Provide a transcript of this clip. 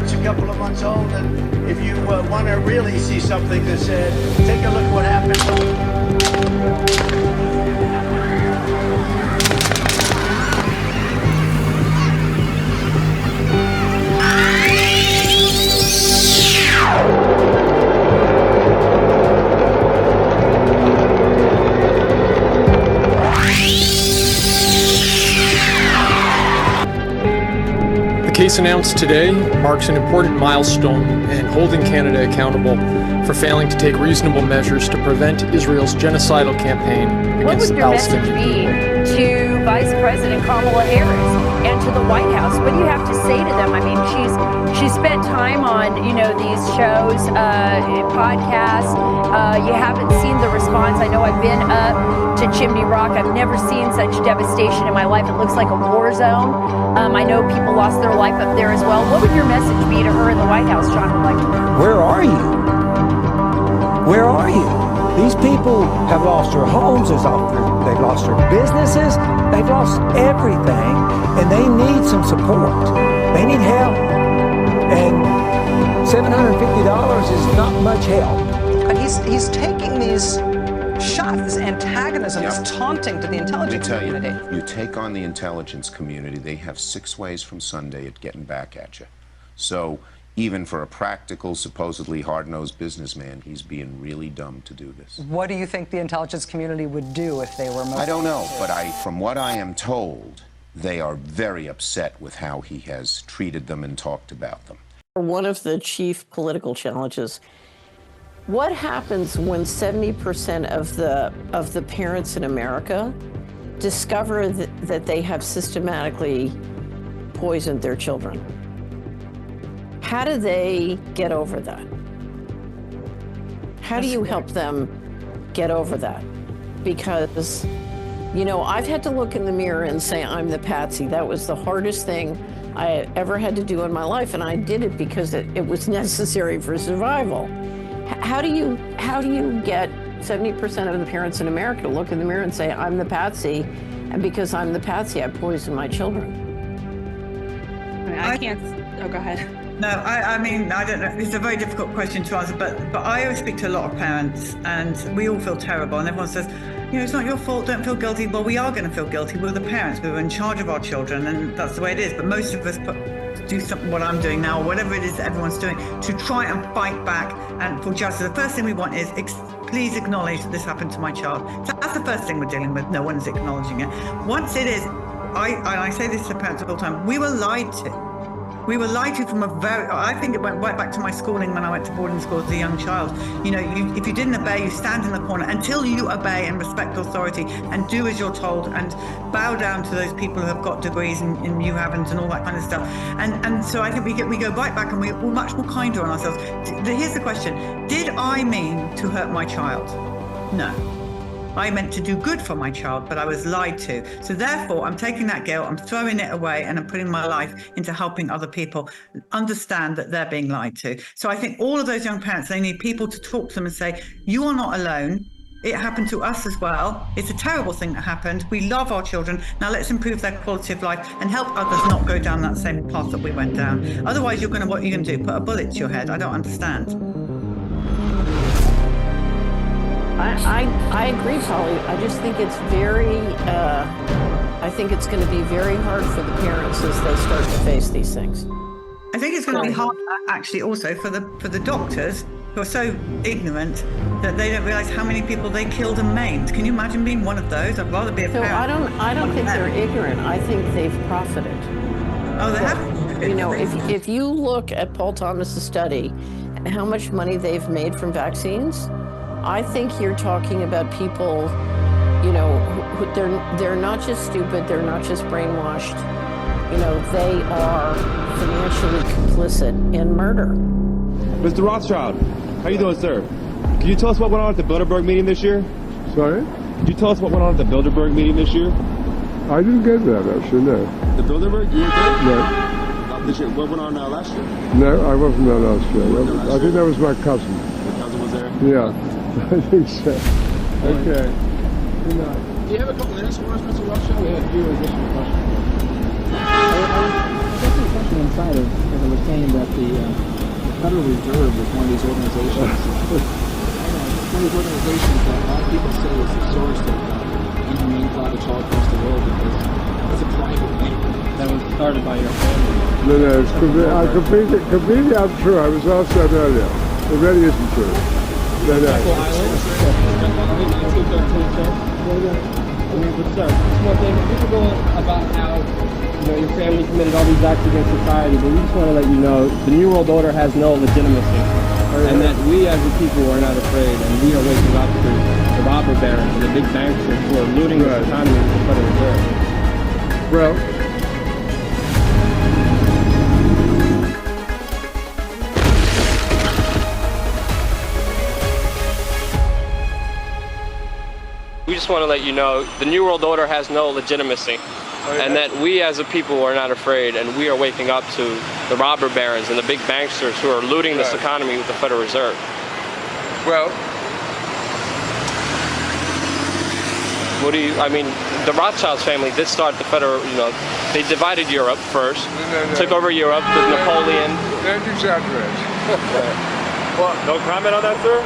Mark's a couple of months old, and if you want to really see something that's said, take a look at what happened. The case announced today marks an important milestone in holding Canada accountable for failing to take reasonable measures to prevent Israel's genocidal campaign against the Palestinians. What would your message be to Vice President Kamala Harris and to the White House? What do you have to say to them? I mean, she's spent time on, these shows, podcasts. You haven't seen the response. I know I've been up to Chimney Rock. I've never seen such devastation in my life. It looks like a war zone. I know people lost their life up there as well. What would your message be to her in the White House, John? Where are you? Where are you? These people have lost their homes, they've lost their businesses, they've lost everything, and they need some support. They need help. And $750 is not much help. And he's taking these shots, this antagonism, this taunting to the intelligence community. You take on the intelligence community, they have 6 ways from Sunday at getting back at you. So even for a practical, supposedly hard-nosed businessman, he's being really dumb to do this. What do you think the intelligence community would do if they were motivated? I don't know, but from what I am told, they are very upset with how he has treated them and talked about them. One of the chief political challenges. What happens when 70% of the parents in America discover that they have systematically poisoned their children? How do they get over that? How do you help them get over that? Because, I've had to look in the mirror and say, I'm the patsy. That was the hardest thing I ever had to do in my life, and I did it because it was necessary for survival. How do you get 70% of the parents in America to look in the mirror and say, I'm the patsy, and because I'm the patsy, I poisoned my children? I can't. Oh, go ahead. No, I mean, I don't know. It's a very difficult question to answer, but I always speak to a lot of parents, and we all feel terrible, and everyone says, it's not your fault, don't feel guilty. Well, we are going to feel guilty. We're the parents. We're in charge of our children, and that's the way it is. But most of us do something, what I'm doing now, or whatever it is that everyone's doing, to try and fight back and for justice. The first thing we want is, please acknowledge that this happened to my child. So that's the first thing we're dealing with. No one's acknowledging it. Once it is, I say this to parents all the time, we were lied to. We were lied to from I think it went right back to my schooling when I went to boarding school as a young child. If you didn't obey, you stand in the corner until you obey and respect authority and do as you're told and bow down to those people who have got degrees and you haven't and all that kind of stuff. And so I think we go right back and we're much more kinder on ourselves. Here's the question. Did I mean to hurt my child? No. I meant to do good for my child, but I was lied to. So therefore, I'm taking that guilt, I'm throwing it away, and I'm putting my life into helping other people understand that they're being lied to. So I think all of those young parents, they need people to talk to them and say, you are not alone. It happened to us as well. It's a terrible thing that happened. We love our children. Now let's improve their quality of life and help others not go down that same path that we went down. Otherwise, what are you going to do? Put a bullet to your head? I don't understand. I agree, Polly. I just think it's I think it's going to be very hard for the parents as they start to face these things. I think it's going to be hard, actually, also for the doctors who are so ignorant that they don't realise how many people they killed and maimed. Can you imagine being one of those? I'd rather be a parent. I don't think they're ignorant. I think they've profited. Oh, they have? If you look at Paul Thomas's study and how much money they've made from vaccines, I think you're talking about people, who they're not just stupid, they're not just brainwashed. They are financially complicit in murder. Mr. Rothschild, how you doing, sir? Can you tell us what went on at the Bilderberg meeting this year? Sorry? Could you tell us what went on at the Bilderberg meeting this year? I didn't get that, actually, no. The Bilderberg? You weren't there? No. This year. What went on last year? No, I wasn't there last year. I think that was my cousin. Your cousin was there? Yeah. I think so. Okay. Good night. Do you have a couple minutes for us, Mr. Rothschild? We have a few additional questions. I guess the question inside of, as I was saying that the Federal Reserve is one of these organizations. One of these organizations that a lot of people say is the source of even knowledge all across the world because it's a private bank that was started by your family. No, it's completely untrue. I was asked that earlier. It really isn't true. No. Jekyll Island? I mean, but sir, just one thing. People go about how your family committed all these acts against society, but we just want to let you know the New World Order has no legitimacy, and that we as a people are not afraid, and we are waking up to the robber barons and the big banksters who are looting the economy with the Federal Reserve. Well, we just want to let you know the New World Order has no legitimacy, and that we as a people are not afraid, and we are waking up to the robber barons and the big banksters who are looting this economy with the Federal Reserve. Well, I mean, the Rothschilds family did start the federal, they divided Europe first, took over Europe with Napoleon. Don't exaggerate. No comment on that, sir?